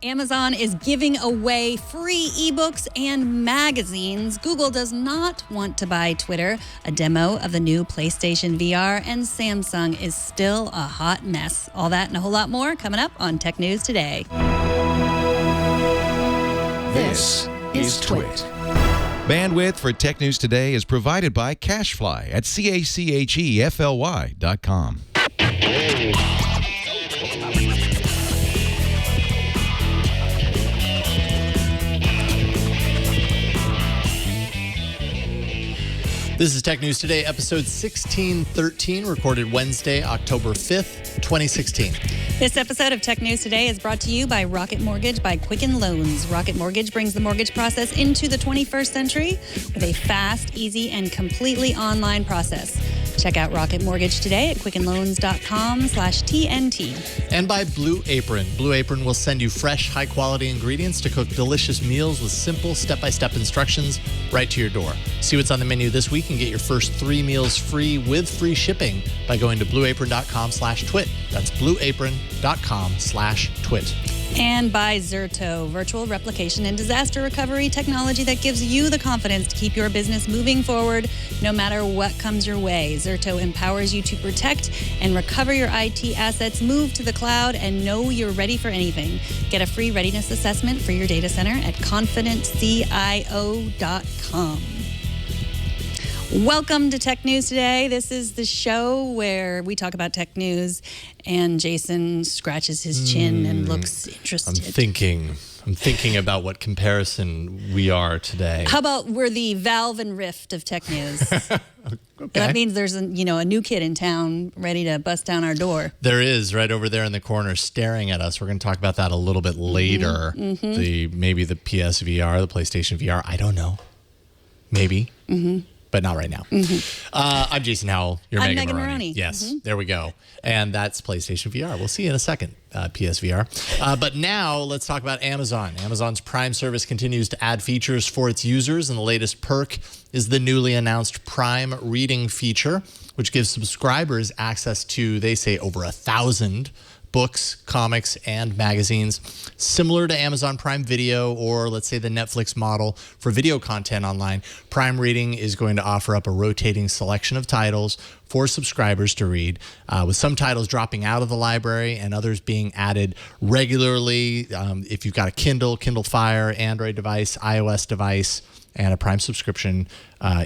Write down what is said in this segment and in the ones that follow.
Amazon is giving away free ebooks and magazines. Google does not want to buy Twitter. A demo of the new PlayStation VR, and Samsung is still a hot mess. All that and a whole lot more coming up on Tech News Today. This is Twit. Bandwidth for Tech News Today is provided by CashFly at CACHEFLY.com. This is Tech News Today, episode 1613, recorded Wednesday, October 5th, 2016. This episode of Tech News Today is brought to you by Rocket Mortgage by Quicken Loans. Rocket Mortgage brings the mortgage process into the 21st century with a fast, easy, and completely online process. Check out Rocket Mortgage today at quickenloans.com/TNT. And by Blue Apron. Blue Apron will send you fresh, high-quality ingredients to cook delicious meals with simple step-by-step instructions right to your door. See what's on the menu this week and get your first 3 meals free with free shipping by going to blueapron.com/twit. That's blueapron.com/twit. And by Zerto, virtual replication and disaster recovery technology that gives you the confidence to keep your business moving forward no matter what comes your way. Zerto empowers you to protect and recover your IT assets, move to the cloud, and know you're ready for anything. Get a free readiness assessment for your data center at confidentcio.com. Welcome to Tech News Today. This is the show where we talk about tech news, and Jason scratches his chin and looks interested. I'm thinking about what comparison we are today. How about we're the Valve and Rift of tech news? Okay. That means there's a new kid in town ready to bust down our door. There is, right over there in the corner staring at us. We're going to talk about that a little bit later. Maybe the PSVR, the PlayStation VR. I don't know. Maybe. But not right now. I'm Jason Howell. I'm Megan Morrone. Yes, there we go. And that's PlayStation VR. We'll see you in a second, PSVR. But now let's talk about Amazon. Amazon's Prime service continues to add features for its users, and the latest perk is the newly announced Prime Reading feature, which gives subscribers access to, they say, over 1,000 books, comics, and magazines, similar to Amazon Prime Video or, let's say, the Netflix model for video content online. Prime Reading is going to offer up a rotating selection of titles for subscribers to read, with some titles dropping out of the library and others being added regularly. If you've got a Kindle, Kindle Fire, Android device, iOS device, and a Prime subscription,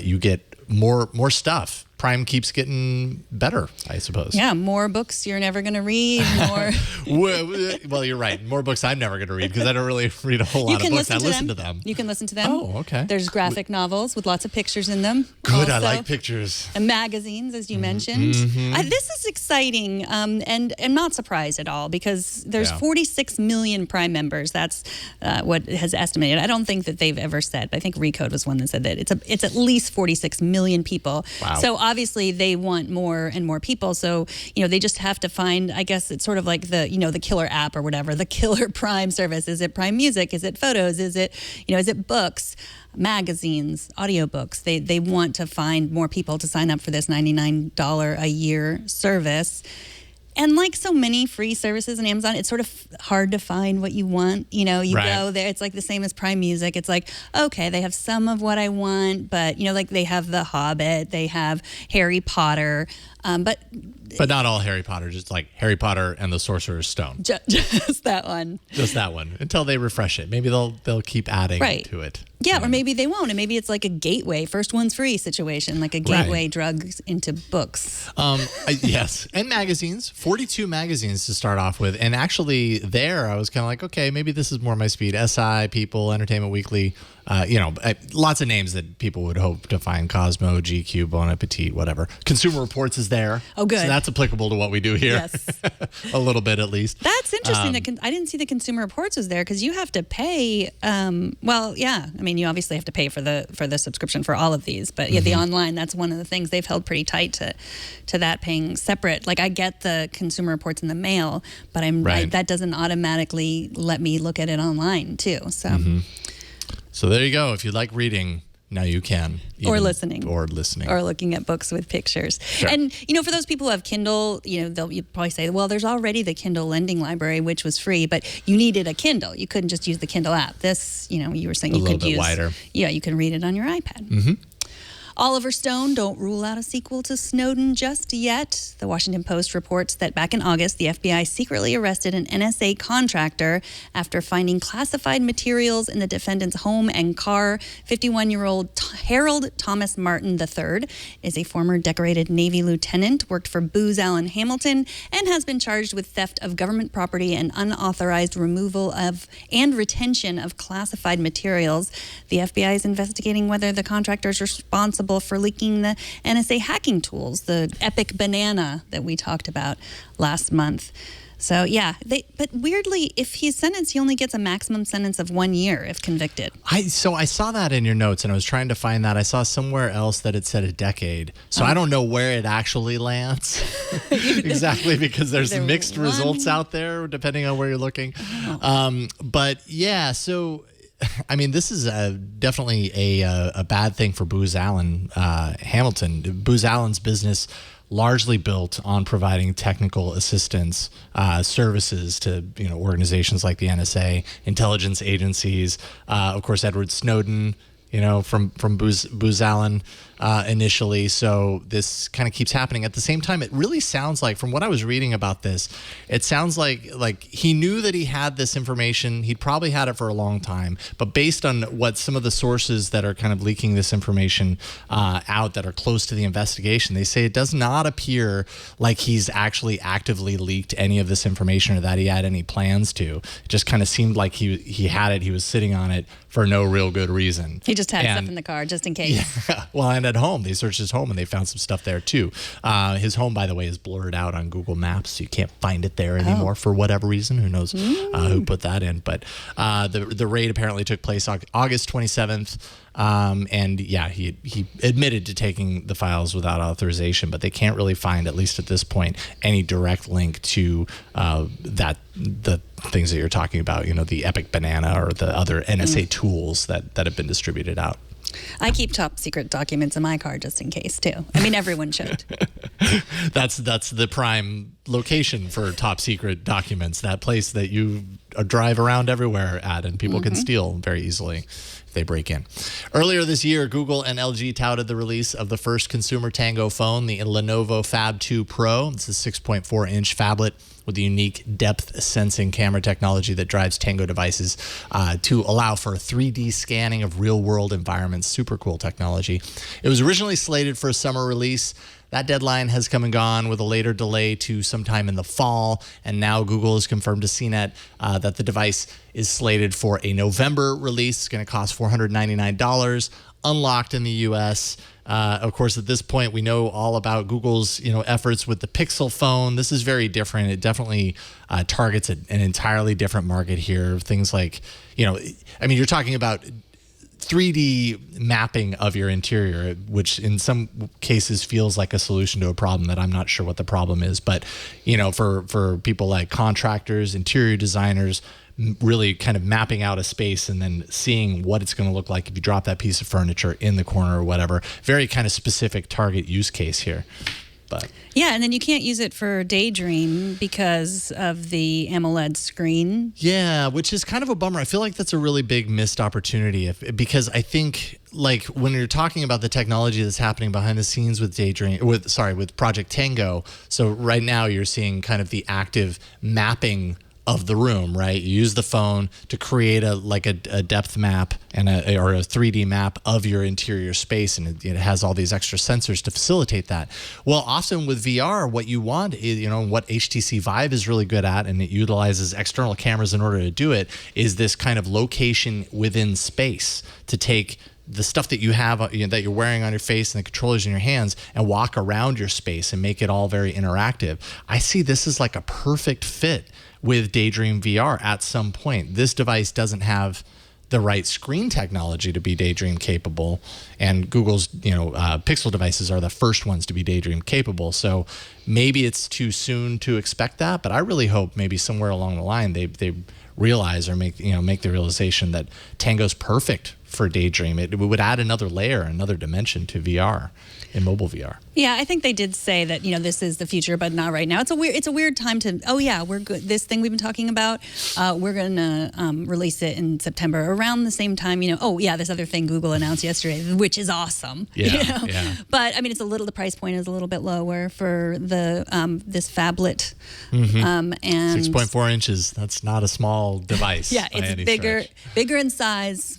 you get more stuff. Prime keeps getting better, I suppose. Yeah, more books you're never going to read. More. Well, you're right. More books I'm never going to read because I don't really read a whole lot of books. I listen to them. You can listen to them. Oh, okay. There's graphic novels with lots of pictures in them. Good, also. I like pictures. And magazines, as you mentioned. This is exciting, and I'm not surprised at all because there's 46 million Prime members. That's what has estimated. I don't think that they've ever said, but I think Recode was one that said that it's at least 46 million people. Wow. So obviously they want more and more people. So, they just have to find, I guess it's sort of like the killer app or whatever, the killer Prime service. Is it Prime Music? Is it Photos? Is it books, magazines, audiobooks? They want to find more people to sign up for this $99 a year service. And like so many free services on Amazon, it's sort of hard to find what you want. Go there. It's like the same as Prime Music. It's like, okay, they have some of what I want, but, like they have The Hobbit, they have Harry Potter, but not all Harry Potter, just like Harry Potter and the Sorcerer's Stone. Just that one. Just that one, until they refresh it. Maybe they'll keep adding to it. Yeah, or maybe they won't, and maybe it's like a gateway, first one's free situation, like a gateway drug into books. Yes, and magazines, 42 magazines to start off with, and actually there I was kind of like, okay, maybe this is more my speed. SI, People, Entertainment Weekly, lots of names that people would hope to find: Cosmo, GQ, Bon Appetit, whatever. Consumer Reports is there. Oh, good. So that's applicable to what we do here. Yes. A little bit at least. That's interesting. I didn't see the Consumer Reports was there because you have to pay. You obviously have to pay for the subscription for all of these, but the online, that's one of the things they've held pretty tight to that paying separate. Like I get the Consumer Reports in the mail, but that doesn't automatically let me look at it online too. So. So there you go. If you like reading, Now you can. Or listening. Or listening. Or looking at books with pictures. Sure. And, for those people who have Kindle, you'd probably say, well, there's already the Kindle lending library, which was free, but you needed a Kindle. You couldn't just use the Kindle app. This, you were saying you could use. A little bit wider. Yeah, you can read it on your iPad. Mm-hmm. Oliver Stone, don't rule out a sequel to Snowden just yet. The Washington Post reports that back in August, the FBI secretly arrested an NSA contractor after finding classified materials in the defendant's home and car. 51-year-old Harold Thomas Martin III is a former decorated Navy lieutenant, worked for Booz Allen Hamilton, and has been charged with theft of government property and unauthorized removal of and retention of classified materials. The FBI is investigating whether the contractor is responsible for leaking the NSA hacking tools, the epic banana that we talked about last month. So, yeah, but weirdly, if he's sentenced, he only gets a maximum sentence of 1 year if convicted. So I saw that in your notes, and I was trying to find that. I saw somewhere else that it said a decade. So I don't know where it actually lands exactly, because there's mixed results out there depending on where you're looking. But, yeah, so... I mean, this is definitely a bad thing for Booz Allen Hamilton. Booz Allen's business largely built on providing technical assistance services to organizations like the NSA, intelligence agencies, of course Edward Snowden, from Booz Allen initially. So this kind of keeps happening. At the same time, it really sounds like, from what I was reading about this, it sounds like he knew that he had this information. He'd probably had it for a long time, but based on what some of the sources that are kind of leaking this information out that are close to the investigation, they say it does not appear like he's actually actively leaked any of this information or that he had any plans to. It just kind of seemed like he had it. He was sitting on it for no real good reason. He just had stuff in the car just in case. Yeah. Well, and at home, they searched his home and they found some stuff there too. His home, by the way, is blurred out on Google Maps, so you can't find it there anymore for whatever reason. Who knows who put that in? But the raid apparently took place August 27th. And yeah, he admitted to taking the files without authorization, but they can't really find, at least at this point, any direct link to the things that you're talking about, the Epic Banana or the other NSA tools that have been distributed out. I keep top secret documents in my car just in case too. I mean, everyone should. That's the prime location for top secret documents, that place that you drive around everywhere at and people can steal very easily if they break in. Earlier this year, Google and LG touted the release of the first consumer Tango phone, the Lenovo Fab 2 Pro. It's a 6.4-inch phablet with the unique depth sensing camera technology that drives Tango devices to allow for 3D scanning of real-world environments. Super cool technology. It was originally slated for a summer release. That deadline has come and gone with a later delay to sometime in the fall, and now Google has confirmed to CNET that the device is slated for a November release. It's going to cost $499, unlocked in the U.S. Of course, at this point, we know all about Google's efforts with the Pixel phone. This is very different. It definitely targets an entirely different market here. Things like, you're talking about 3D mapping of your interior, which in some cases feels like a solution to a problem that I'm not sure what the problem is. But, for people like contractors, interior designers, really kind of mapping out a space and then seeing what it's going to look like if you drop that piece of furniture in the corner or whatever. Very kind of specific target use case here. But yeah, and then you can't use it for Daydream because of the AMOLED screen. Yeah, which is kind of a bummer. I feel like that's a really big missed opportunity because I think, like, when you're talking about the technology that's happening behind the scenes with with Project Tango, so right now you're seeing kind of the active mapping of the room, right? You use the phone to create a depth map and or a 3D map of your interior space, and it has all these extra sensors to facilitate that. Well, often with VR, what you want is, what HTC Vive is really good at, and it utilizes external cameras in order to do it, is this kind of location within space to take the stuff that you have that you're wearing on your face and the controllers in your hands and walk around your space and make it all very interactive. I see this as like a perfect fit with Daydream VR at some point. This device doesn't have the right screen technology to be Daydream capable, and Google's Pixel devices are the first ones to be Daydream capable. So maybe it's too soon to expect that, but I really hope maybe somewhere along the line they realize or make the realization that Tango's perfect for Daydream. It would add another layer, another dimension to VR in mobile VR. Yeah, I think they did say that, this is the future, but not right now. It's a weird time to, we're good. This thing we've been talking about, we're going to release it in September around the same time, this other thing Google announced yesterday, which is awesome. Yeah. But the price point is a little bit lower for the this phablet. And 6.4 inches. That's not a small device. Yeah, it's bigger in size,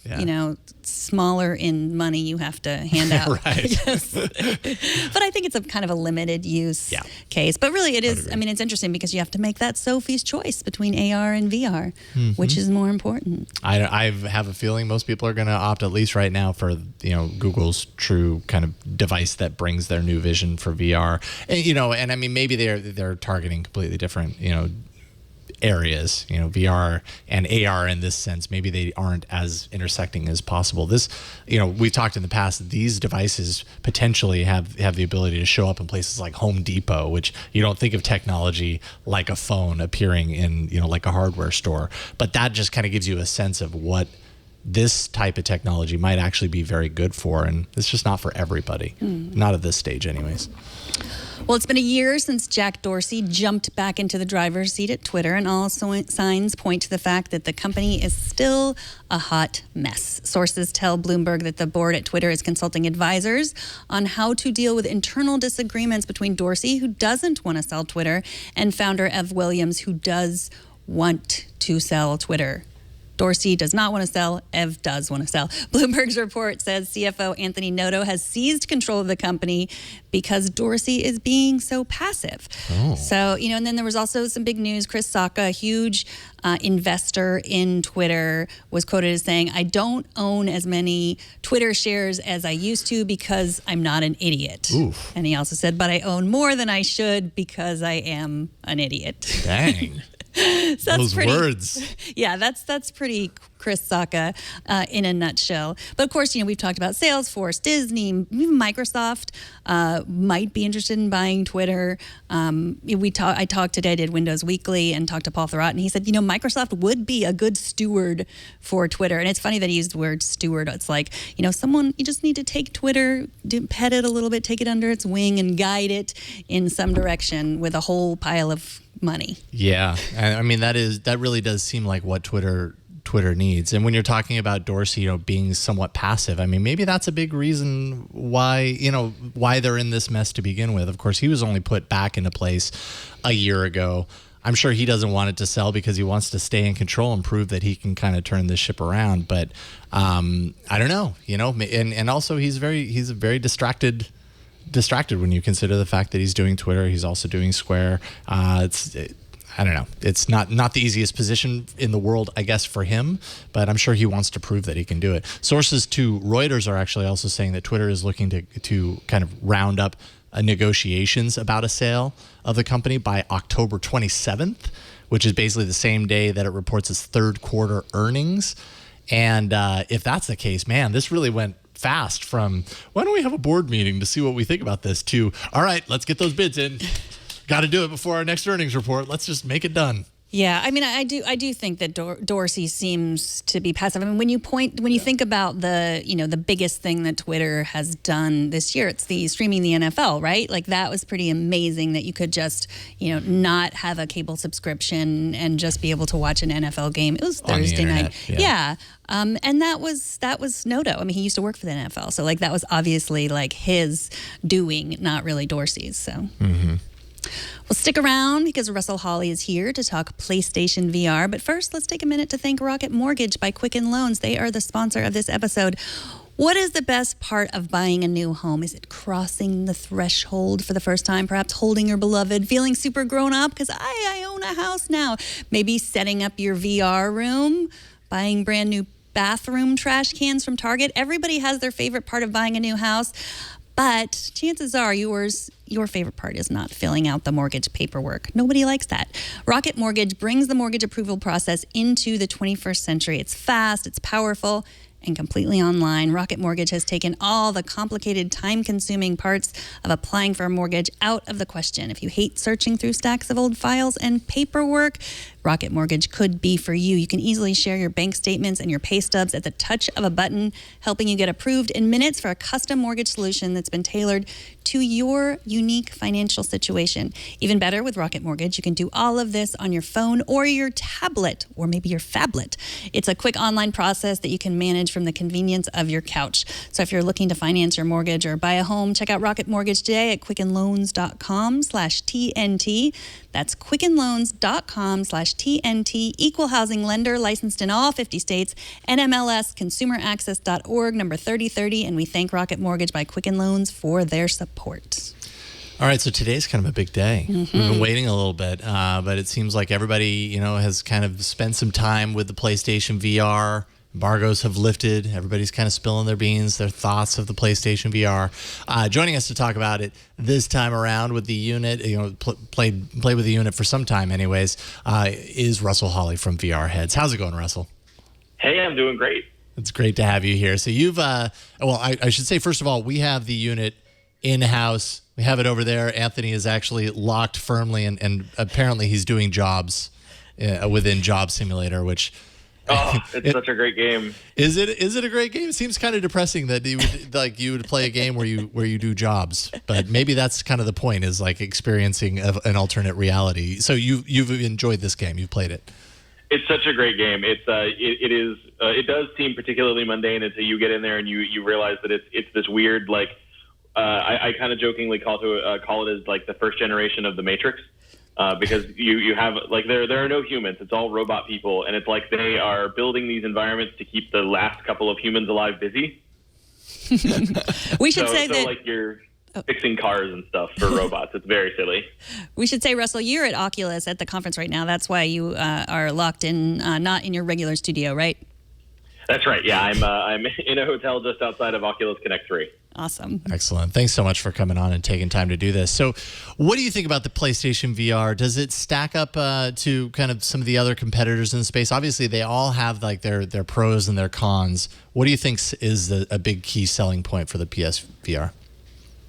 smaller in money you have to hand out. Right. But I think it's a kind of a limited use case. But really it is, it's interesting because you have to make that Sophie's choice between AR and VR, which is more important. I have a feeling most people are going to opt, at least right now, for Google's true kind of device that brings their new vision for VR. And maybe they're targeting completely different, areas, VR and AR in this sense. Maybe they aren't as intersecting as possible. This, we've talked in the past, these devices potentially have the ability to show up in places like Home Depot, which you don't think of technology like a phone appearing in, like a hardware store. But that just kind of gives you a sense of what this type of technology might actually be very good for. And it's just not for everybody, not at this stage anyways. Well, it's been a year since Jack Dorsey jumped back into the driver's seat at Twitter, and all signs point to the fact that the company is still a hot mess. Sources tell Bloomberg that the board at Twitter is consulting advisors on how to deal with internal disagreements between Dorsey, who doesn't want to sell Twitter, and founder Ev Williams, who does want to sell Twitter. Dorsey does not want to sell. Ev does want to sell. Bloomberg's report says CFO Anthony Noto has seized control of the company because Dorsey is being so passive. So, and then there was also some big news. Chris Sacca, a huge investor in Twitter, was quoted as saying, "I don't own as many Twitter shares as I used to because I'm not an idiot." Oof. And he also said, "But I own more than I should because I am an idiot." Dang. So those words. Yeah, that's pretty Chris Sacca in a nutshell. But of course, we've talked about Salesforce, Disney, even Microsoft might be interested in buying Twitter. I talked today, I did Windows Weekly, and talked to Paul Thurrott, and he said, Microsoft would be a good steward for Twitter. And it's funny that he used the word steward. It's like, someone, you just need to take Twitter, pet it a little bit, take it under its wing, and guide it in some direction with a whole pile of money. Yeah, that really does seem like what Twitter needs. And when you're talking about Dorsey, being somewhat passive, maybe that's a big reason why they're in this mess to begin with. Of course, he was only put back into place a year ago. I'm sure he doesn't want it to sell because he wants to stay in control and prove that he can kind of turn this ship around. But I don't know, and also he's a very distracted when you consider the fact that he's doing Twitter. He's also doing Square. I don't know. It's not the easiest position in the world, I guess, for him, but I'm sure he wants to prove that he can do it. Sources to Reuters are actually also saying that Twitter is looking to kind of round up negotiations about a sale of the company by October 27th, which is basically the same day that it reports its third quarter earnings. And if that's the case, man, this really went fast from, why don't we have a board meeting to see what we think about this, to, all right, let's get those bids in. Got to do it before our next earnings report. Let's just make it done. Yeah, I do think that Dorsey seems to be passive. When you think about the biggest thing that Twitter has done this year, it's the streaming the NFL, right? Like, that was pretty amazing that you could just, not have a cable subscription and just be able to watch an NFL game. It was Thursday night. Yeah. And that was Noto. He used to work for the NFL. So that was obviously his doing, not really Dorsey's. So. Mm-hmm. Well, stick around because Russell Hawley is here to talk PlayStation VR. But first, let's take a minute to thank Rocket Mortgage by Quicken Loans. They are the sponsor of this episode. What is the best part of buying a new home? Is it crossing the threshold for the first time, perhaps holding your beloved, feeling super grown up because I own a house now? Maybe setting up your VR room, buying brand new bathroom trash cans from Target. Everybody has their favorite part of buying a new house. But chances are your favorite part is not filling out the mortgage paperwork. Nobody likes that. Rocket Mortgage brings the mortgage approval process into the 21st century. It's fast, it's powerful, and completely online. Rocket Mortgage has taken all the complicated, time-consuming parts of applying for a mortgage out of the question. If you hate searching through stacks of old files and paperwork, Rocket Mortgage could be for you. You can easily share your bank statements and your pay stubs at the touch of a button, helping you get approved in minutes for a custom mortgage solution that's been tailored to your unique financial situation. Even better, with Rocket Mortgage, you can do all of this on your phone or your tablet, or maybe your phablet. It's a quick online process that you can manage from the convenience of your couch. So if you're looking to finance your mortgage or buy a home, check out Rocket Mortgage today at quickenloans.com/TNT. That's quickenloans.com/TNT. Equal housing lender, licensed in all 50 states. NMLS consumeraccess.org, number 3030. And we thank Rocket Mortgage by Quicken Loans for their support. All right, so today's kind of a big day. We've been waiting a little bit, but it seems like everybody, has kind of spent some time with the PlayStation VR. Embargoes have lifted. Everybody's kind of spilling their beans, their thoughts of the PlayStation VR. Joining us to talk about it this time around with the unit, played with the unit for some time anyways, is Russell Hawley from VR Heads. How's it going, Russell? Hey, I'm doing great. It's great to have you here. So you've, I should say, first of all, we have the unit in-house. We have it over there. Anthony is actually locked firmly, and apparently he's doing jobs within Job Simulator, which... it's such a great game. Is it a great game? It seems kind of depressing that you would play a game where you do jobs, but maybe that's kind of the point, is like experiencing an alternate reality. So you've enjoyed this game. You've played it. It's such a great game. It does seem particularly mundane until you get in there and you realize that it's this weird, like, I kind of jokingly call it as like the first generation of the Matrix, because you have, like, there are no humans. It's all robot people, and it's like they are building these environments to keep the last couple of humans alive busy. We should say that, like, you're fixing cars and stuff for robots. It's very silly. We should say, Russell, you're at Oculus at the conference right now. That's why you are locked in, not in your regular studio, right? That's right. Yeah, I'm in a hotel just outside of Oculus Connect 3. Awesome. Excellent. Thanks so much for coming on and taking time to do this. So what do you think about the PlayStation VR? Does it stack up to kind of some of the other competitors in the space? Obviously, they all have like their pros and their cons. What do you think is a big key selling point for the PSVR?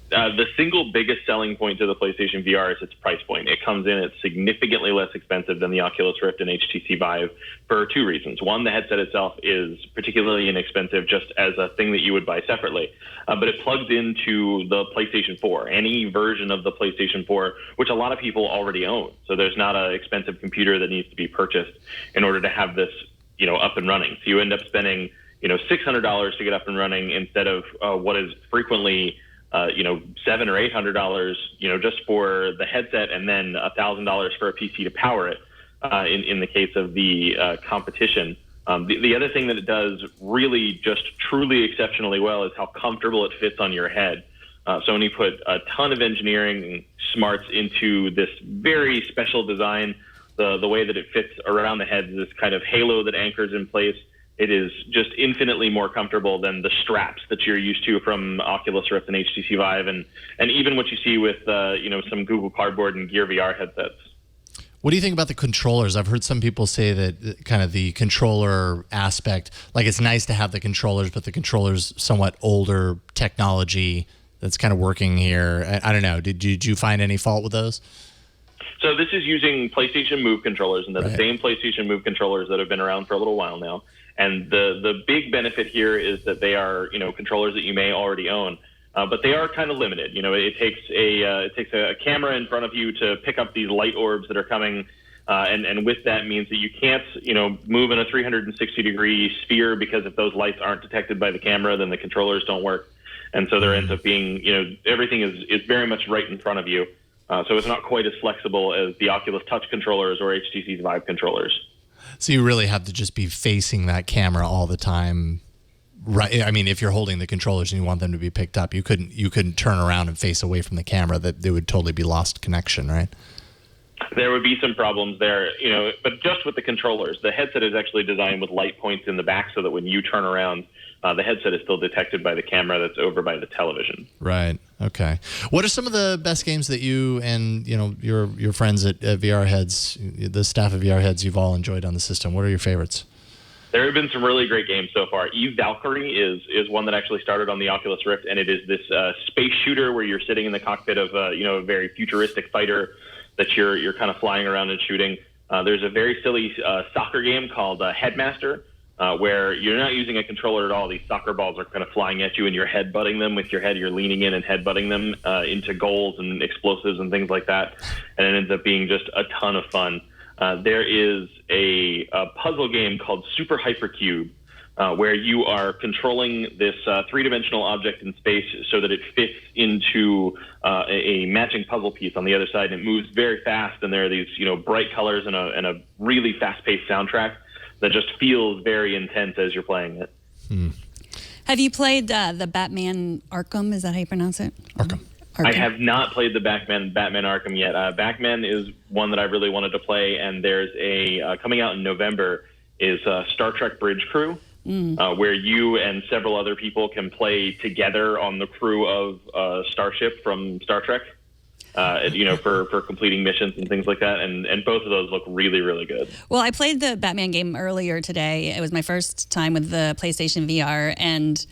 The single biggest selling point to the PlayStation VR is its price point. It comes in at significantly less expensive than the Oculus Rift and HTC Vive for two reasons. One, the headset itself is particularly inexpensive just as a thing that you would buy separately. But it plugs into the PlayStation 4, any version of the PlayStation 4, which a lot of people already own. So there's not an expensive computer that needs to be purchased in order to have this, up and running. So you end up spending, $600 to get up and running instead of what is frequently $700 or $800, just for the headset, and then $1,000 for a PC to power it. In the case of the competition, the other thing that it does really just truly exceptionally well is how comfortable it fits on your head. Sony put a ton of engineering smarts into this very special design. The way that it fits around the head is this kind of halo that anchors in place. It is just infinitely more comfortable than the straps that you're used to from Oculus Rift and HTC Vive, and even what you see with some Google Cardboard and Gear VR headsets. What do you think about the controllers? I've heard some people say that kind of the controller aspect, like it's nice to have the controllers, but the controller's somewhat older technology that's kind of working here. I don't know. Did you find any fault with those? So this is using PlayStation Move controllers, and they're the same PlayStation Move controllers that have been around for a little while now. And the big benefit here is that they are, controllers that you may already own, but they are kind of limited. It takes a camera in front of you to pick up these light orbs that are coming, and with that means that you can't, move in a 360-degree sphere, because if those lights aren't detected by the camera, then the controllers don't work. And so there ends up being, everything is very much right in front of you. So it's not quite as flexible as the Oculus Touch controllers or HTC's Vive controllers. So you really have to just be facing that camera all the time, right? I mean, if you're holding the controllers and you want them to be picked up, you couldn't turn around and face away from the camera. That there would totally be lost connection, right? There would be some problems there, but just with the controllers. The headset is actually designed with light points in the back so that when you turn around, the headset is still detected by the camera that's over by the television. Right. Okay. What are some of the best games that you and your friends at VR Heads, the staff of VR Heads, you've all enjoyed on the system? What are your favorites? There have been some really great games so far. Eve Valkyrie is one that actually started on the Oculus Rift, and it is this space shooter where you're sitting in the cockpit of a very futuristic fighter that you're kind of flying around and shooting. There's a very silly soccer game called Headmaster, where you're not using a controller at all. These soccer balls are kind of flying at you, and you're headbutting them with your head. You're leaning in and headbutting them into goals and explosives and things like that, and it ends up being just a ton of fun. There is a puzzle game called Super Hypercube, where you are controlling this three-dimensional object in space so that it fits into a matching puzzle piece on the other side, and it moves very fast. And there are these, bright colors and a really fast-paced soundtrack that just feels very intense as you're playing it. Have you played the Batman Arkham? Is that how you pronounce it? Arkham. I have not played the Batman Arkham yet. Batman is one that I really wanted to play, and there's a coming out in November is Star Trek Bridge Crew, where you and several other people can play together on the crew of Starship from Star Trek. For completing missions and things like that, and both of those look really, really good. Well, I played the Batman game earlier today. It was my first time with the PlayStation VR, and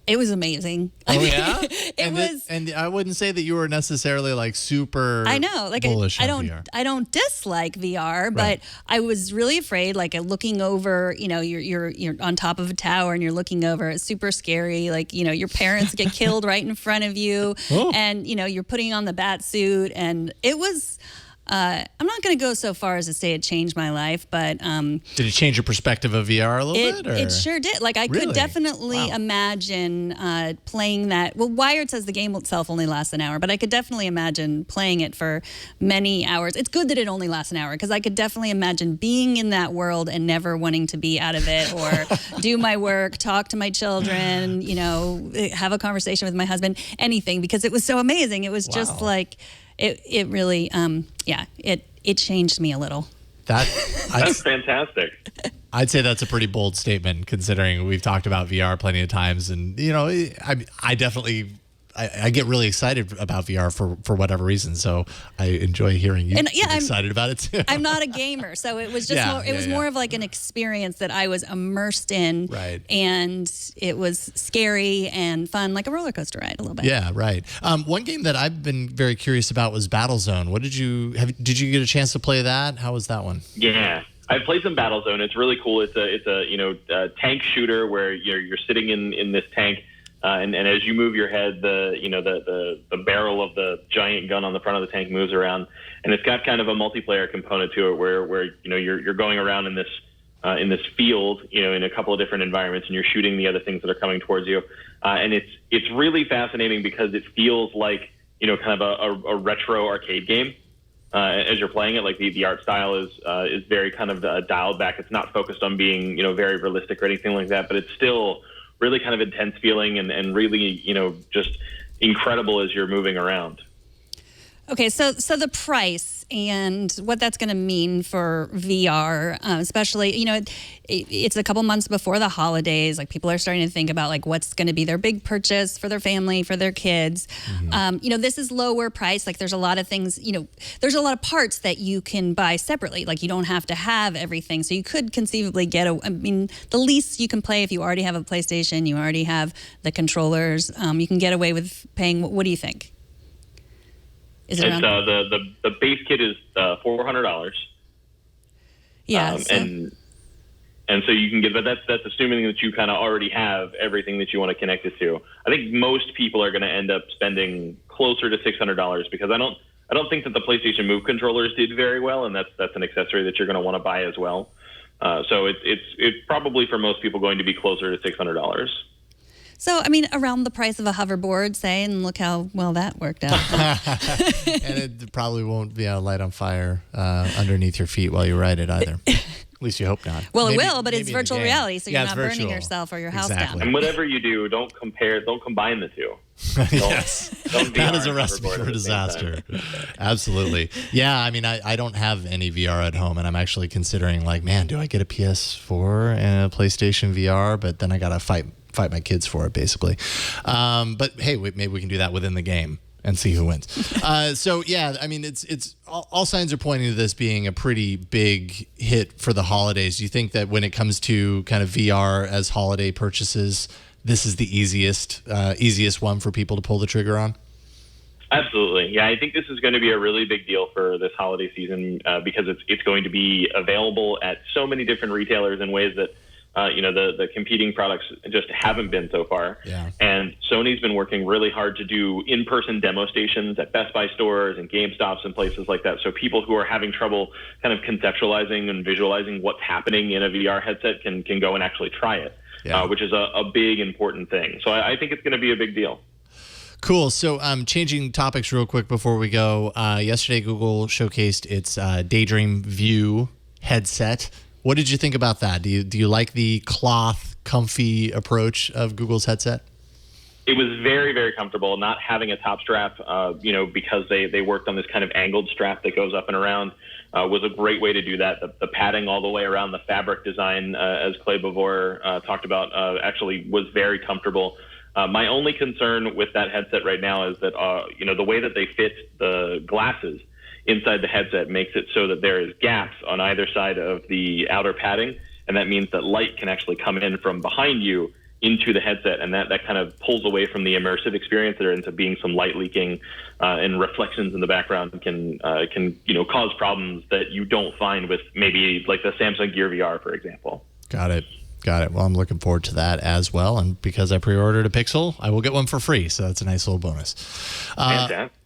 it was amazing. Oh, yeah? It was. And I wouldn't say that you were necessarily like super. I know, like bullish I on don't, VR. I don't dislike VR, Right. but I was really afraid. Like looking over, you're on top of a tower and you're looking over. It's super scary. Like your parents get killed right in front of you, and you're putting on the bat suit, and it was. I'm not going to go so far as to say it changed my life, but Did it change your perspective of VR a little bit? Or? it sure did. Like I Really? could definitely imagine playing that. Well, Wired says the game itself only lasts an hour, but I could definitely imagine playing it for many hours. It's good that it only lasts an hour because I could definitely imagine being in that world and never wanting to be out of it or do my work, talk to my children, have a conversation with my husband, anything, because it was so amazing. It was just like. It really, it changed me a little. That's fantastic. I'd say that's a pretty bold statement considering we've talked about VR plenty of times. And, I definitely, I get really excited about VR for whatever reason. So I enjoy hearing you get excited about it too. I'm not a gamer. So it was just more of like an experience that I was immersed in. Right. And it was scary and fun, like a roller coaster ride a little bit. Yeah, right. One game that I've been very curious about was Battlezone. Did you get a chance to play that? How was that one? Yeah. I played some Battlezone. It's really cool. It's a tank shooter where you're sitting in this tank, and as you move your head, the barrel of the giant gun on the front of the tank moves around, and it's got kind of a multiplayer component to it where you're going around in this field, in a couple of different environments, and you're shooting the other things that are coming towards you, and it's really fascinating because it feels like kind of a retro arcade game. As you're playing it, like the art style is very kind of dialed back. It's not focused on being very realistic or anything like that, but it's still really kind of intense feeling and really just incredible as you're moving around. Okay, so the price and what that's going to mean for VR, especially, it's a couple months before the holidays. Like people are starting to think about like what's going to be their big purchase for their family, for their kids. This is lower price. Like there's a lot of things, there's a lot of parts that you can buy separately. Like you don't have to have everything. So you could conceivably the least you can play if you already have a PlayStation, you already have the controllers, you can get away with paying. What do you think? Is it around? The base kit is $400. Yeah, and so you can get, but that's assuming that you kind of already have everything that you want to connect it to. I think most people are going to end up spending closer to $600 because I don't think that the PlayStation Move controllers did very well, and that's an accessory that you're going to want to buy as well. So it's probably for most people going to be closer to $600. So, around the price of a hoverboard, say, and look how well that worked out. And it probably won't be light on fire underneath your feet while you ride it either. At least you hope not. Well, it will, but it's virtual reality, so you're not burning yourself or your house down. And whatever you do, don't combine the two. Yes, that is a recipe for disaster. Absolutely. Yeah, I don't have any VR at home, and I'm actually considering like, man, do I get a PS4 and a PlayStation VR? But then I gotta fight my kids for it, basically. But hey, maybe we can do that within the game and see who wins. So yeah, it's all signs are pointing to this being a pretty big hit for the holidays. Do you think that when it comes to kind of VR as holiday purchases, this is the easiest one for people to pull the trigger on? Absolutely. Yeah, I think this is going to be a really big deal for this holiday season because it's going to be available at so many different retailers in ways that the competing products just haven't been so far. Yeah. And Sony's been working really hard to do in-person demo stations at Best Buy stores and GameStops and places like that. So people who are having trouble kind of conceptualizing and visualizing what's happening in a VR headset can go and actually try it, which is a big, important thing. So I think it's going to be a big deal. Cool. So changing topics real quick before we go. Yesterday, Google showcased its Daydream View headset. What did you think about that? Do you like the cloth, comfy approach of Google's headset? It was very, very comfortable, not having a top strap, because they worked on this kind of angled strap that goes up and around, was a great way to do that. The padding all the way around the fabric design, as Clay Bavor talked about, actually was very comfortable. My only concern with that headset right now is that, the way that they fit the glasses inside the headset makes it so that there is gaps on either side of the outer padding, and that means that light can actually come in from behind you into the headset, and that kind of pulls away from the immersive experience. There ends up being some light leaking and reflections in the background can cause problems that you don't find with maybe like the Samsung Gear VR, for example. Got it. Well, I'm looking forward to that as well. And because I pre-ordered a Pixel, I will get one for free. So that's a nice little bonus.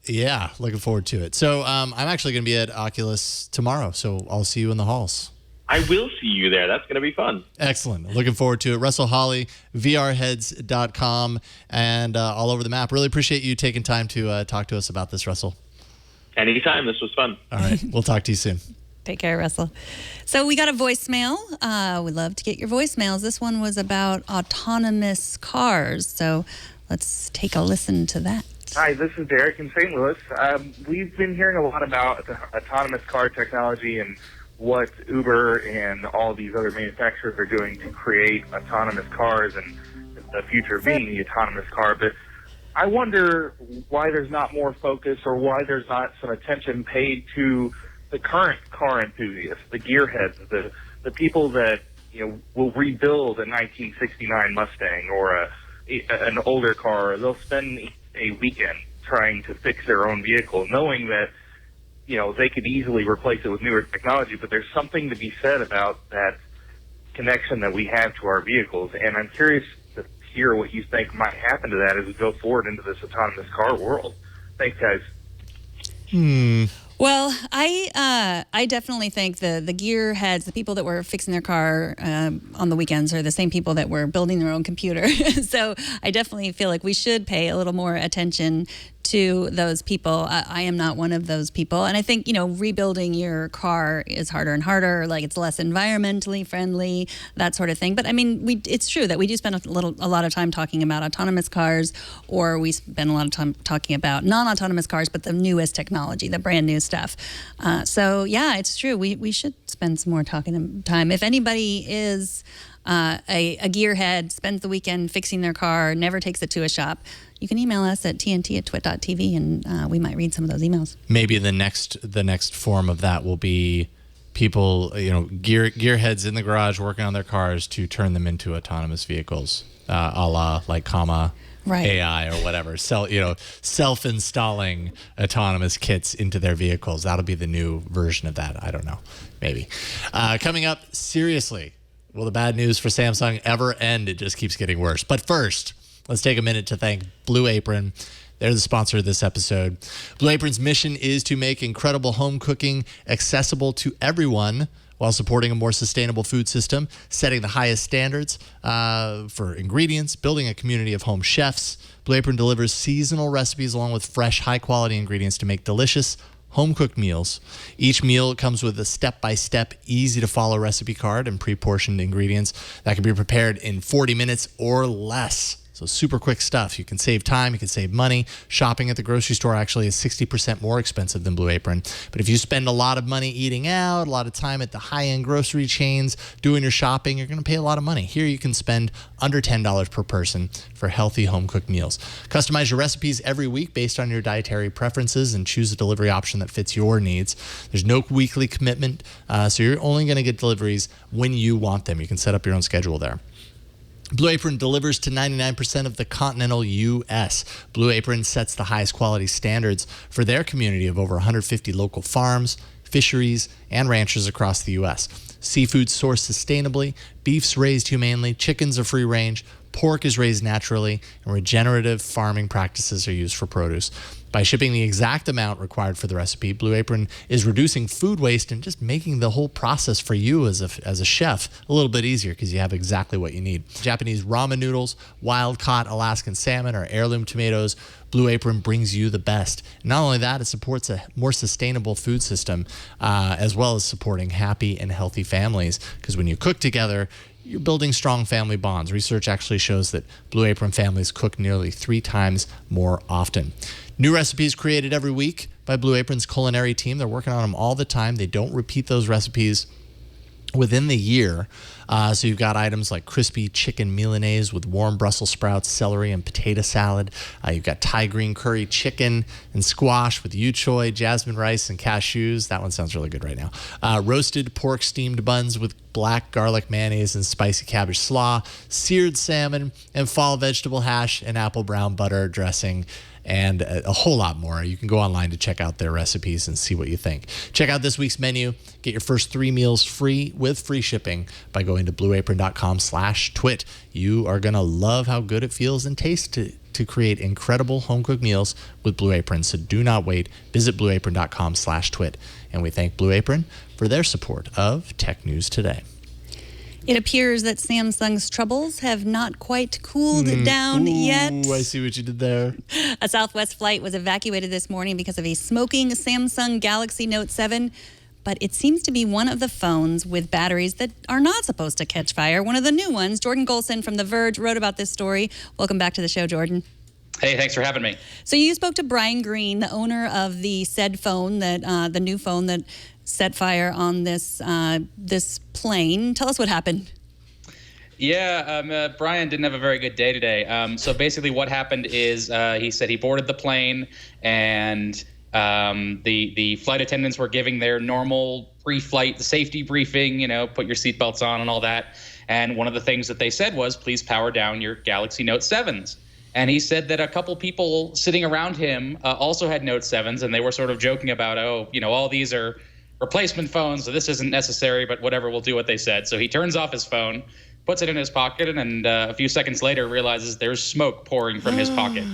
Yeah, looking forward to it. So I'm actually going to be at Oculus tomorrow. So I'll see you in the halls. I will see you there. That's going to be fun. Excellent. Looking forward to it. Russell Hawley, vrheads.com, and all over the map. Really appreciate you taking time to talk to us about this, Russell. Anytime. This was fun. All right. We'll talk to you soon. Take care, Russell. So we got a voicemail. We'd love to get your voicemails. This one was about autonomous cars. So let's take a listen to that. Hi, this is Derek in St. Louis. We've been hearing a lot about autonomous car technology and what Uber and all these other manufacturers are doing to create autonomous cars and the future being the autonomous car. But I wonder why there's not more focus or why there's not some attention paid to the current car enthusiasts, the gearheads, the people that will rebuild a 1969 Mustang or an older car. They'll spend a weekend trying to fix their own vehicle, knowing that they could easily replace it with newer technology. But there's something to be said about that connection that we have to our vehicles, and I'm curious to hear what you think might happen to that as we go forward into this autonomous car world. Thanks, guys. Well, I definitely think the gearheads, the people that were fixing their car on the weekends, are the same people that were building their own computer. So I definitely feel like we should pay a little more attention to those people. I am not one of those people. And I think, rebuilding your car is harder and harder. Like, it's less environmentally friendly, that sort of thing. But I mean, it's true that we do spend a lot of time talking about autonomous cars, or we spend a lot of time talking about non-autonomous cars, but the newest technology, the brand new stuff. So yeah, it's true. We should spend some more time. If anybody is a gearhead, spends the weekend fixing their car, never takes it to a shop, you can email us at tnt@twit.tv, and we might read some of those emails. Maybe the next form of that will be people, gearheads in the garage working on their cars to turn them into autonomous vehicles, a la like right. AI or whatever. Self-installing autonomous kits into their vehicles. That'll be the new version of that. I don't know. Maybe. Coming up, seriously, will the bad news for Samsung ever end? It just keeps getting worse. But first, let's take a minute to thank Blue Apron. They're the sponsor of this episode. Blue Apron's mission is to make incredible home cooking accessible to everyone while supporting a more sustainable food system, setting the highest standards for ingredients, building a community of home chefs. Blue Apron delivers seasonal recipes along with fresh, high-quality ingredients to make delicious home-cooked meals. Each meal comes with a step-by-step, easy-to-follow recipe card and pre-portioned ingredients that can be prepared in 40 minutes or less. So super quick stuff. You can save time, you can save money. Shopping at the grocery store actually is 60% more expensive than Blue Apron. But if you spend a lot of money eating out, a lot of time at the high-end grocery chains doing your shopping, you're going to pay a lot of money. Here you can spend under $10 per person for healthy home-cooked meals. Customize your recipes every week based on your dietary preferences and choose a delivery option that fits your needs. There's no weekly commitment, so you're only going to get deliveries when you want them. You can set up your own schedule there. Blue Apron delivers to 99% of the continental U.S. Blue Apron sets the highest quality standards for their community of over 150 local farms, fisheries, and ranchers across the U.S. Seafood sourced sustainably, beef's raised humanely, chickens are free range, pork is raised naturally, and regenerative farming practices are used for produce. By shipping the exact amount required for the recipe, Blue Apron is reducing food waste and just making the whole process for you as a chef a little bit easier because you have exactly what you need. Japanese ramen noodles, wild-caught Alaskan salmon, or heirloom tomatoes, Blue Apron brings you the best. Not only that, it supports a more sustainable food system as well as supporting happy and healthy families, because when you cook together, you're building strong family bonds. Research actually shows that Blue Apron families cook nearly 3 times more often. New recipes created every week by Blue Apron's culinary team. They're working on them all the time. They don't repeat those recipes within the year. So you've got items like crispy chicken Milanese with warm Brussels sprouts, celery, and potato salad. You've got Thai green curry chicken and squash with yu choy, jasmine rice, and cashews. That one sounds really good right now. Roasted pork steamed buns with black garlic mayonnaise and spicy cabbage slaw, seared salmon, and fall vegetable hash and apple brown butter dressing, and a whole lot more. You can go online to check out their recipes and see what you think. Check out this week's menu. Get your first 3 meals free with free shipping by going to blueapron.com/twit. You are going to love how good it feels and tastes to create incredible home-cooked meals with Blue Apron. So do not wait. Visit blueapron.com/twit. And we thank Blue Apron for their support of Tech News Today. It appears that Samsung's troubles have not quite cooled down yet. I see what you did there. A Southwest flight was evacuated this morning because of a smoking Samsung Galaxy Note 7. But it seems to be one of the phones with batteries that are not supposed to catch fire. One of the new ones. Jordan Golson from The Verge wrote about this story. Welcome back to the show, Jordan. Hey, thanks for having me. So you spoke to Brian Green, the owner of the said phone, that the new phone that set fire on this plane. Tell us what happened. Yeah, Brian didn't have a very good day today. So basically what happened is he said he boarded the plane, and the flight attendants were giving their normal pre-flight safety briefing, put your seatbelts on and all that. And one of the things that they said was, please power down your Galaxy Note 7s. And he said that a couple people sitting around him also had Note 7s, and they were sort of joking about, all these are replacement phones, so this isn't necessary, but whatever, we'll do what they said. So he turns off his phone, puts it in his pocket, and a few seconds later realizes there's smoke pouring from his pocket,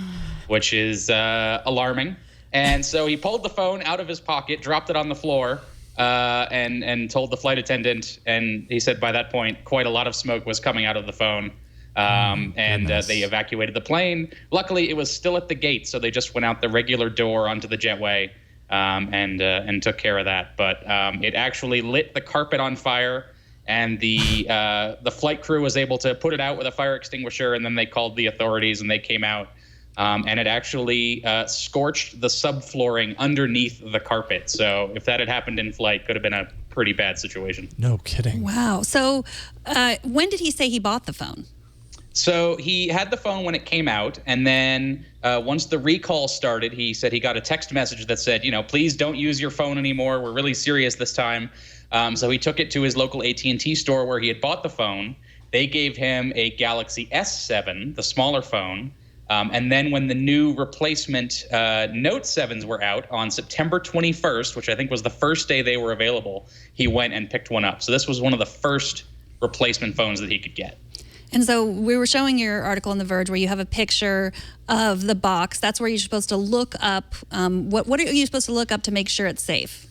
which is alarming. And so he pulled the phone out of his pocket, dropped it on the floor, and told the flight attendant. And he said by that point, quite a lot of smoke was coming out of the phone. They evacuated the plane. Luckily, it was still at the gate, so they just went out the regular door onto the jetway and took care of that. But it actually lit the carpet on fire, and the flight crew was able to put it out with a fire extinguisher, and then they called the authorities, and they came out. And it actually scorched the subflooring underneath the carpet. So if that had happened in flight, could have been a pretty bad situation. No kidding. Wow. So when did he say he bought the phone? So he had the phone when it came out, and then once the recall started, he said he got a text message that said, please don't use your phone anymore. We're really serious this time. So he took it to his local AT&T store where he had bought the phone. They gave him a Galaxy S7, the smaller phone. And then when the new replacement Note 7s were out on September 21st, which I think was the first day they were available, he went and picked one up. So this was one of the first replacement phones that he could get. And so we were showing your article on The Verge where you have a picture of the box. That's where you're supposed to look up. What are you supposed to look up to make sure it's safe?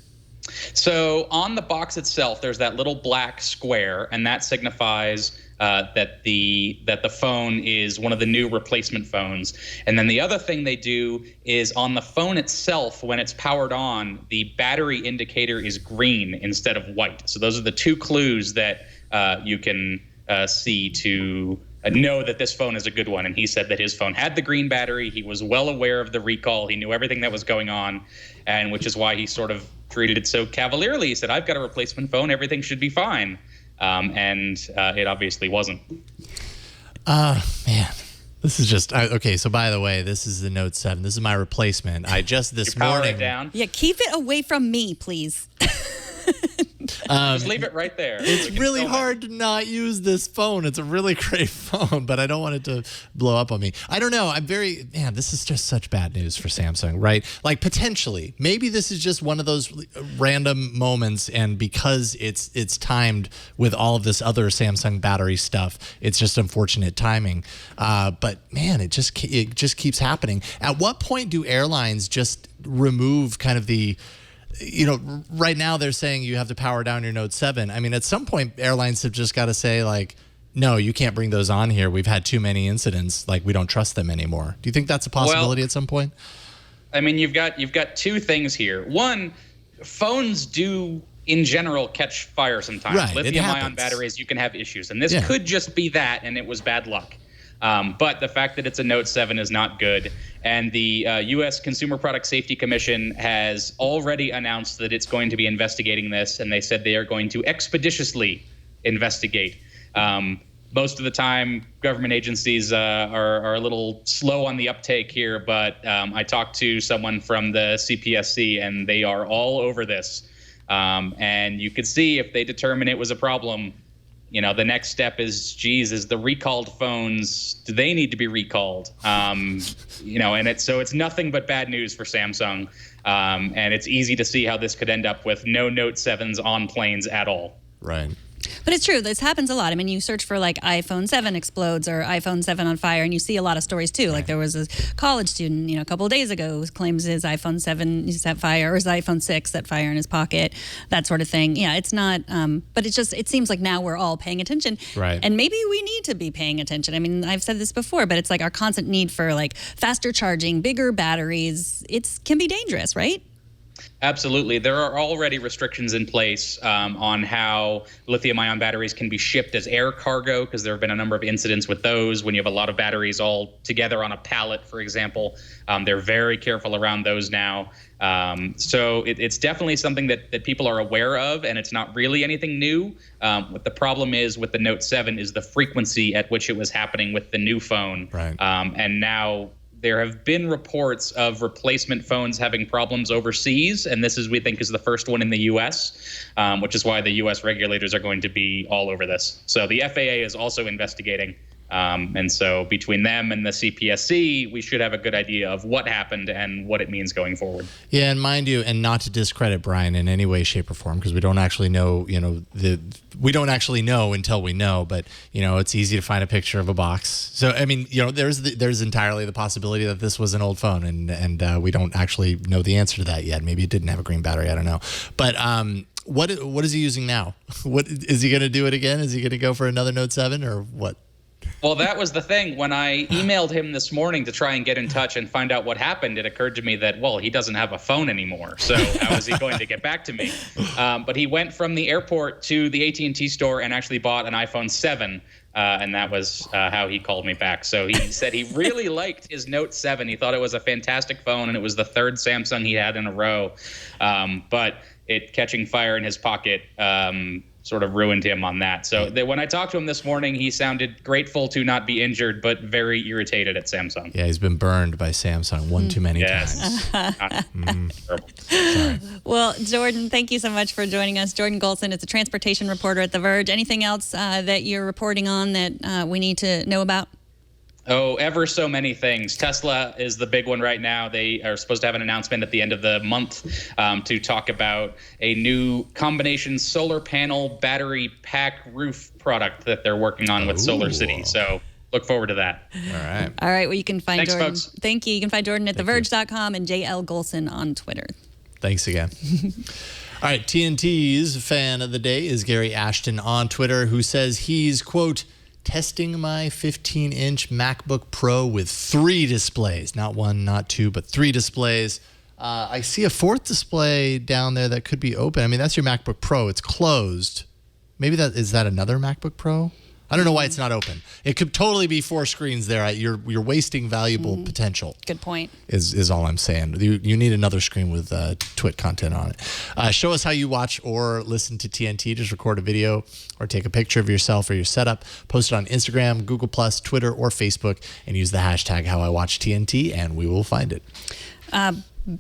So on the box itself, there's that little black square, and that signifies that the phone is one of the new replacement phones. And then the other thing they do is on the phone itself, when it's powered on, the battery indicator is green instead of white. So those are the two clues that you can see to know that this phone is a good one. And he said that his phone had the green battery. He was well aware of the recall. He knew everything that was going on, and which is why he sort of treated it so cavalierly. He said, I've got a replacement phone. Everything should be fine. And it obviously wasn't. Man, this is just okay. So by the way, this is the Note 7. This is my replacement. I just this you power morning. it down. Yeah, keep it away from me, please. Just leave it right there. It's really hard to not use this phone. It's a really great phone, but I don't want it to blow up on me. I don't know. Man, this is just such bad news for Samsung, right? Like potentially, maybe this is just one of those random moments, and because it's timed with all of this other Samsung battery stuff, it's just unfortunate timing. But man, it just keeps happening. At what point do airlines just remove kind of the, right now they're saying you have to power down your Note 7. I mean, at some point, airlines have just got to say, like, no, you can't bring those on here. We've had too many incidents. Like, we don't trust them anymore. Do you think that's a possibility at some point? I mean, you've got two things here. One, phones do, in general, catch fire sometimes. Right, lithium-ion batteries, you can have issues. And this could just be that, and it was bad luck. But the fact that it's a Note 7 is not good. And the U.S. Consumer Product Safety Commission has already announced that it's going to be investigating this, and they said they are going to expeditiously investigate. Most of the time, government agencies are a little slow on the uptake here, but I talked to someone from the CPSC, and they are all over this. And you could see if they determine it was a problem, the next step is, is the recalled phones, do they need to be recalled? And it's nothing but bad news for Samsung. And it's easy to see how this could end up with no Note 7s on planes at all. Right. But it's true. This happens a lot. I mean, you search for like iPhone 7 explodes or iPhone 7 on fire, and you see a lot of stories too. Like there was a college student, a couple of days ago who claims his iPhone 7 set fire, or his iPhone 6 set fire in his pocket, that sort of thing. Yeah, it's not, but it seems like now we're all paying attention. Right. And maybe we need to be paying attention. I mean, I've said this before, but it's like our constant need for like faster charging, bigger batteries. It can be dangerous, right? Absolutely. There are already restrictions in place on how lithium-ion batteries can be shipped as air cargo, because there have been a number of incidents with those when you have a lot of batteries all together on a pallet, for example. They're very careful around those now. So it's definitely something that people are aware of, and it's not really anything new. What the problem is with the Note 7 is the frequency at which it was happening with the new phone. Right. And now there have been reports of replacement phones having problems overseas, and this we think is the first one in the U.S., which is why the U.S. regulators are going to be all over this. So the FAA is also investigating. And so between them and the CPSC, we should have a good idea of what happened and what it means going forward. Yeah, and mind you, and not to discredit Brian in any way, shape, or form, because we don't actually know, we don't actually know until we know, but, it's easy to find a picture of a box. So, I mean, there's entirely the possibility that this was an old phone, and we don't actually know the answer to that yet. Maybe it didn't have a green battery, I don't know. But what is he using now? What is he going to do it again? Is he going to go for another Note 7 or what? Well, that was the thing. When I emailed him this morning to try and get in touch and find out what happened, it occurred to me that, well, he doesn't have a phone anymore. So how is he going to get back to me? But he went from the airport to the AT&T store and actually bought an iPhone 7. And that was how he called me back. So he said he really liked his Note 7. He thought it was a fantastic phone, and it was the third Samsung he had in a row. But it catching fire in his pocket sort of ruined him on that. So when I talked to him this morning, he sounded grateful to not be injured, but very irritated at Samsung. Yeah, he's been burned by Samsung one too many times. Sorry. Well, Jordan, thank you so much for joining us. Jordan Golson is a transportation reporter at The Verge. Anything else that you're reporting on that we need to know about? Oh, ever so many things. Tesla is the big one right now. They are supposed to have an announcement at the end of the month to talk about a new combination solar panel battery pack roof product that they're working on with SolarCity. So look forward to that. All right. Well, you can find Thanks, Jordan. folks. Thank you. You can find Jordan at theverge.com and JL Golson on Twitter. Thanks again. All right. TNT's fan of the day is Gary Ashton on Twitter, who says he's, quote, testing my 15-inch MacBook Pro with 3 displays. Not 1, not 2, but 3 displays. I see a 4th display down there that could be open. I mean, that's your MacBook Pro. It's closed. Maybe is that another MacBook Pro? I don't know why it's not open. It could totally be 4 screens there. You're wasting valuable potential. Good point. Is all I'm saying. You need another screen with Twit content on it. Show us how you watch or listen to TNT. Just record a video or take a picture of yourself or your setup. Post it on Instagram, Google+, Twitter, or Facebook, and use the hashtag HowIWatchTNT, and we will find it.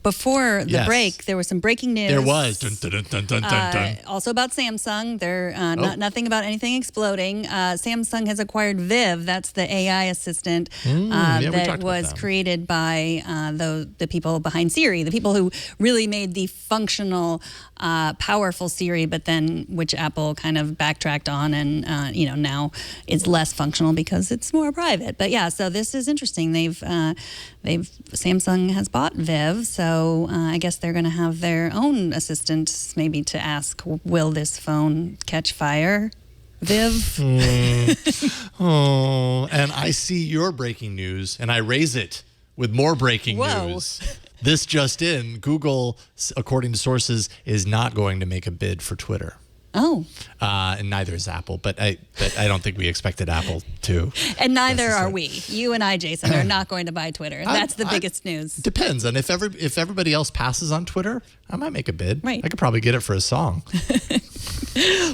before the Yes. break, there was some breaking news. There was. Dun, dun, dun, dun, dun, dun. Also about Samsung. They're nothing about anything exploding. Samsung has acquired Viv. That's the AI assistant we that talked about was them. created by the people behind Siri, the people who really made the functional, powerful Siri, but then which Apple kind of backtracked on, and now it's less functional because it's more private. But yeah, so this is interesting. Samsung has bought Viv, so I guess they're going to have their own assistant, maybe to ask, will this phone catch fire? Viv? Oh, and I see your breaking news, and I raise it with more breaking news. This just in, Google, according to sources, is not going to make a bid for Twitter. Oh. And neither is Apple, but I don't think we expected Apple to. And neither are we. You and I, Jason, are not going to buy Twitter. That's the biggest news. Depends. And if everybody else passes on Twitter, I might make a bid. Right. I could probably get it for a song.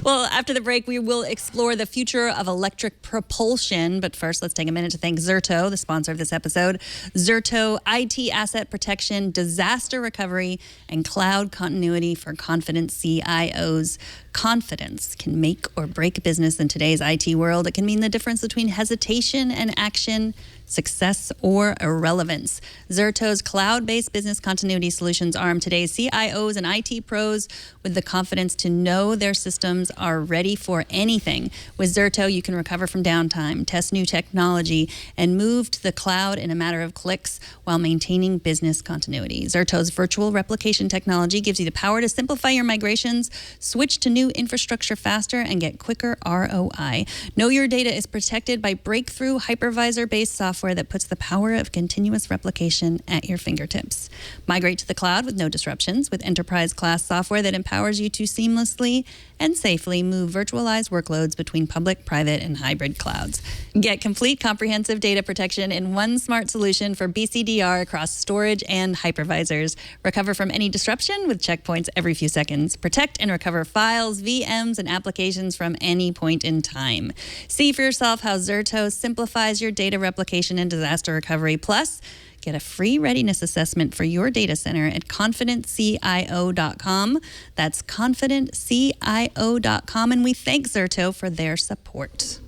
Well, after the break, we will explore the future of electric propulsion. But first, let's take a minute to thank Zerto, the sponsor of this episode. Zerto, IT asset protection, disaster recovery, and cloud continuity for confident CIOs. Confidence can make or break business in today's IT world. It can mean the difference between hesitation and action, success or irrelevance. Zerto's cloud-based business continuity solutions arm today's CIOs and IT pros with the confidence to know their systems are ready for anything. With Zerto, you can recover from downtime, test new technology, and move to the cloud in a matter of clicks while maintaining business continuity. Zerto's virtual replication technology gives you the power to simplify your migrations, switch to new infrastructure faster, and get quicker ROI. Know your data is protected by breakthrough hypervisor-based software that puts the power of continuous replication at your fingertips. Migrate to the cloud with no disruptions with enterprise-class software that empowers you to seamlessly and safely move virtualized workloads between public, private, and hybrid clouds. Get complete comprehensive data protection in one smart solution for BCDR across storage and hypervisors. Recover from any disruption with checkpoints every few seconds. Protect and recover files, VMs, and applications from any point in time. See for yourself how Zerto simplifies your data replication and disaster recovery. Plus, get a free readiness assessment for your data center at confidentcio.com. That's confidentcio.com. And we thank Zerto for their support.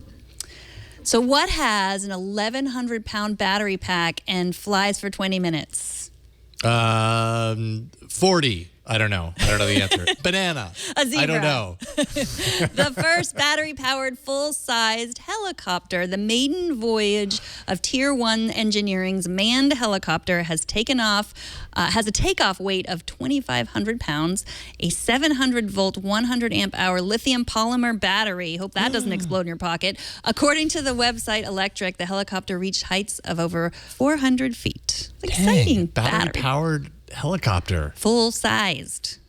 So what has an 1,100-pound battery pack and flies for 20 minutes? 40. I don't know the answer. Banana. A zebra. I don't know. The first battery-powered full-sized helicopter, the maiden voyage of Tier 1 Engineering's manned helicopter, has taken off, has a takeoff weight of 2,500 pounds, a 700-volt, 100-amp-hour lithium polymer battery. Hope that doesn't explode in your pocket. According to the website Electric, the helicopter reached heights of over 400 feet. Exciting. Battery-powered helicopter. Full-sized.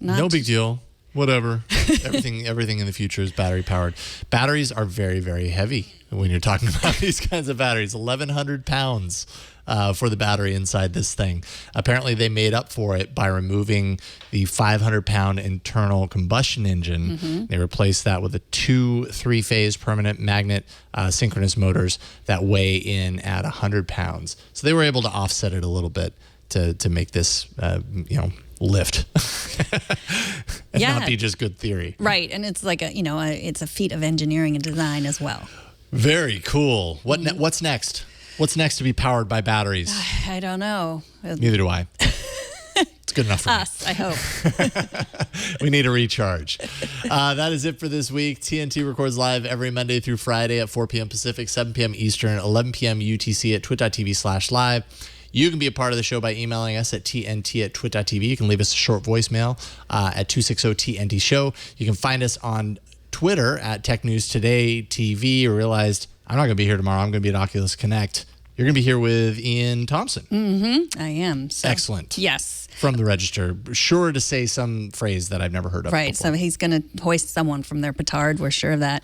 No big deal. Whatever. Everything in the future is battery powered. Batteries are very, very heavy when you're talking about these kinds of batteries. 1,100 pounds for the battery inside this thing. Apparently, they made up for it by removing the 500-pound internal combustion engine. Mm-hmm. They replaced that with a 2 3-phase permanent magnet synchronous motors that weigh in at 100 pounds. So they were able to offset it a little bit to make this, lift. And not be just good theory. Right, and it's like it's a feat of engineering and design as well. Very cool. What's next? What's next to be powered by batteries? I don't know. Neither do I. It's good enough for us, I hope. We need a recharge. That is it for this week. TNT records live every Monday through Friday at 4 p.m. Pacific, 7 p.m. Eastern, 11 p.m. UTC at twit.tv/live. You can be a part of the show by emailing us at tnt@twit.tv. You can leave us a short voicemail at 260-TNT-SHOW. You can find us on Twitter at Tech News Today TV. I realized I'm not going to be here tomorrow. I'm going to be at Oculus Connect. You're going to be here with Ian Thompson. Mm-hmm. I am. So. Excellent. Yes. From the Register. Sure to say some phrase that I've never heard of Right. before. So he's going to hoist someone from their petard. We're sure of that.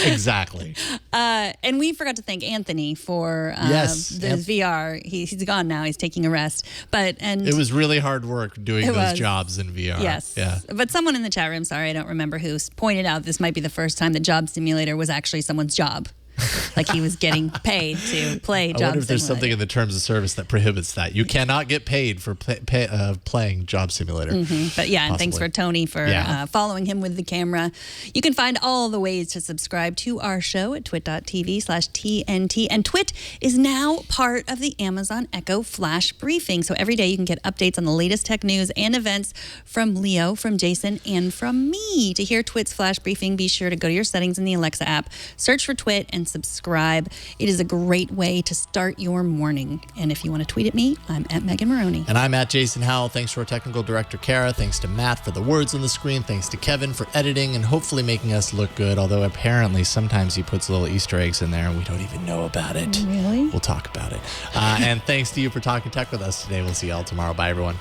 Exactly. And we forgot to thank Anthony for VR. He's gone now. He's taking a rest. It was really hard work doing those jobs in VR. Yes. Yeah. But someone in the chat room, sorry, I don't remember who, pointed out this might be the first time the Job Simulator was actually someone's job. like he was getting paid to play Job I wonder if there's Simulator. something in the terms of service that prohibits that. You cannot get paid for playing Job Simulator. But yeah, and thanks for Tony for following him with the camera. You can find all the ways to subscribe to our show at twit.tv/TNT. And Twit is now part of the Amazon Echo Flash Briefing. So every day you can get updates on the latest tech news and events from Leo, from Jason, and from me. To hear Twit's Flash Briefing, be sure to go to your settings in the Alexa app, search for Twit, and subscribe. It is a great way to start your morning. And if you want to tweet at me, I'm at Megan Morrone. And I'm at Jason Howell. Thanks to our technical director, Kara. Thanks to Matt for the words on the screen. Thanks to Kevin for editing and hopefully making us look good, although apparently sometimes he puts little Easter eggs in there and we don't even know about it. Really? We'll talk about it. And thanks to you for talking tech with us today. We'll see you all tomorrow. Bye, everyone.